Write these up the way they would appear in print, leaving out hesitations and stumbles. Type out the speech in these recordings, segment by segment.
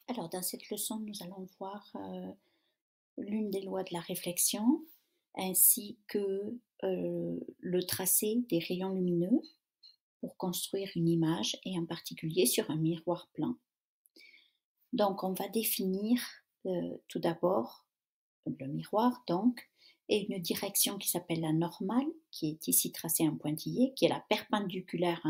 Alors, dans cette leçon, nous allons voir l'une des lois de la réflexion ainsi que le tracé des rayons lumineux pour construire une image et en particulier sur un miroir plan. Donc, on va définir tout d'abord le miroir, donc, et une direction qui s'appelle la normale, qui est ici tracée en pointillé, qui est la perpendiculaire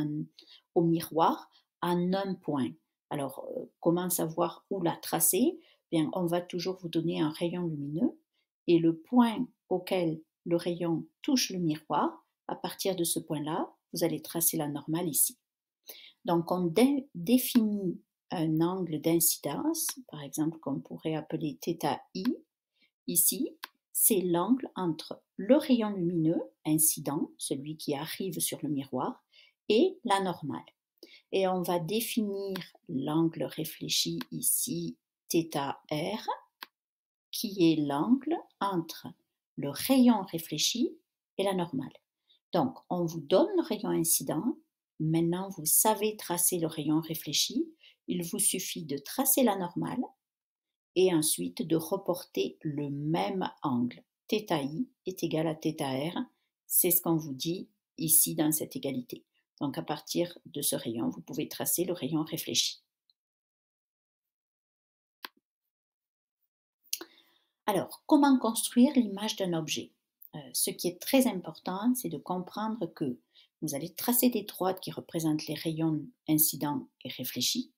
au miroir en un point. Alors, comment savoir où la tracer? Bien, on va toujours vous donner un rayon lumineux et le point auquel le rayon touche le miroir, à partir de ce point-là, vous allez tracer la normale ici. Donc, on définit un angle d'incidence, par exemple, qu'on pourrait appeler θi. Ici, c'est l'angle entre le rayon lumineux incident, celui qui arrive sur le miroir, et la normale. Et on va définir l'angle réfléchi ici, θr, qui est l'angle entre le rayon réfléchi et la normale. Donc, on vous donne le rayon incident. Maintenant, vous savez tracer le rayon réfléchi. Il vous suffit de tracer la normale et ensuite de reporter le même angle. θi est égal à θr. C'est ce qu'on vous dit ici dans cette égalité. Donc, à partir de ce rayon, vous pouvez tracer le rayon réfléchi. Alors, comment construire l'image d'un objet? Ce qui est très important, c'est de comprendre que vous allez tracer des droites qui représentent les rayons incidents et réfléchis,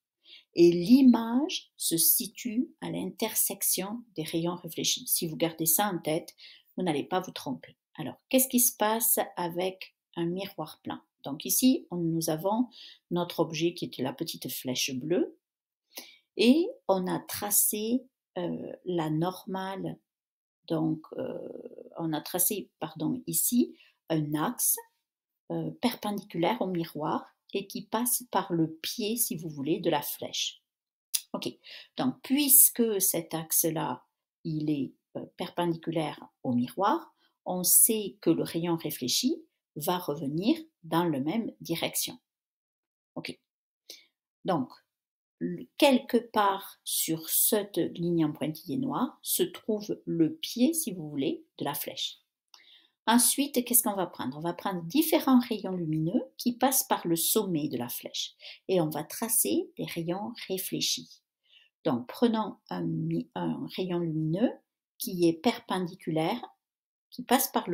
et l'image se situe à l'intersection des rayons réfléchis. Si vous gardez ça en tête, vous n'allez pas vous tromper. Alors, qu'est-ce qui se passe avec un miroir plan? Donc ici, nous avons notre objet qui est la petite flèche bleue, et on a tracé la normale. Donc, on a tracé, pardon, ici un axe perpendiculaire au miroir et qui passe par le pied, si vous voulez, de la flèche. Ok, donc puisque cet axe-là, il est perpendiculaire au miroir, on sait que le rayon réfléchi va revenir dans la même direction. Ok, donc quelque part sur cette ligne en pointillé noir se trouve le pied, si vous voulez, de la flèche. Ensuite, qu'est-ce qu'on va prendre? On va prendre différents rayons lumineux qui passent par le sommet de la flèche et on va tracer des rayons réfléchis. Donc, prenons un rayon lumineux qui est perpendiculaire, qui passe par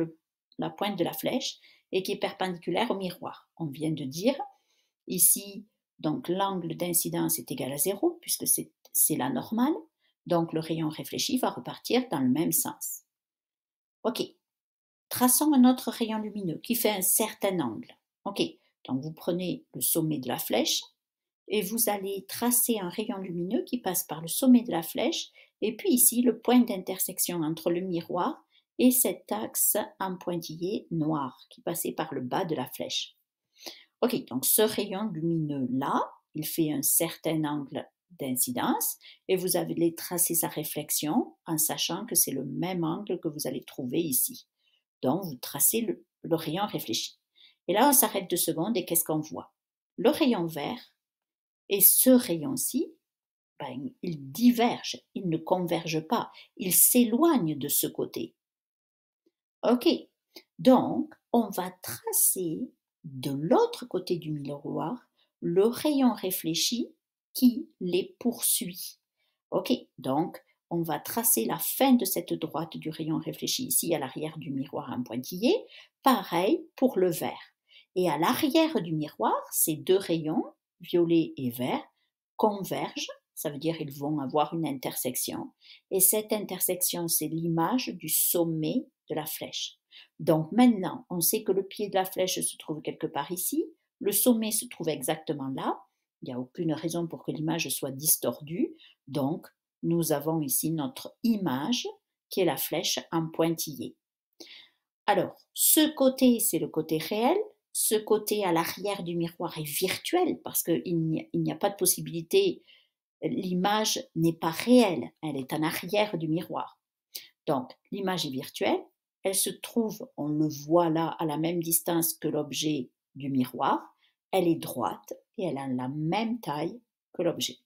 la pointe de la flèche et qui est perpendiculaire au miroir. On vient de dire ici, donc l'angle d'incidence est égal à 0 puisque c'est la normale. Donc, le rayon réfléchi va repartir dans le même sens. OK. Traçons un autre rayon lumineux qui fait un certain angle. OK. Donc, vous prenez le sommet de la flèche et vous allez tracer un rayon lumineux qui passe par le sommet de la flèche et puis ici, le point d'intersection entre le miroir et cet axe en pointillé noir qui passait par le bas de la flèche. Ok, donc ce rayon lumineux-là, il fait un certain angle d'incidence et vous allez tracer sa réflexion en sachant que c'est le même angle que vous allez trouver ici. Donc, vous tracez le rayon réfléchi. Et là, on s'arrête 2 secondes et qu'est-ce qu'on voit? Le rayon vert et ce rayon-ci, ben, ils divergent, ils ne convergent pas, ils s'éloignent de ce côté. Ok, donc on va tracer de l'autre côté du miroir le rayon réfléchi qui les poursuit. Ok, donc on va tracer la fin de cette droite du rayon réfléchi ici à l'arrière du miroir en pointillé. Pareil pour le vert. Et à l'arrière du miroir, ces 2 rayons, violet et vert, convergent. Ça veut dire qu'ils vont avoir une intersection. Et cette intersection, c'est l'image du sommet de la flèche. Donc maintenant, on sait que le pied de la flèche se trouve quelque part ici. Le sommet se trouve exactement là. Il n'y a aucune raison pour que l'image soit distordue. Donc, nous avons ici notre image qui est la flèche en pointillé. Alors, ce côté, c'est le côté réel. Ce côté à l'arrière du miroir est virtuel parce qu'il n'y a pas de possibilité. L'image n'est pas réelle, elle est en arrière du miroir. Donc, l'image est virtuelle, elle se trouve, on le voit là, à la même distance que l'objet du miroir, elle est droite et elle a la même taille que l'objet.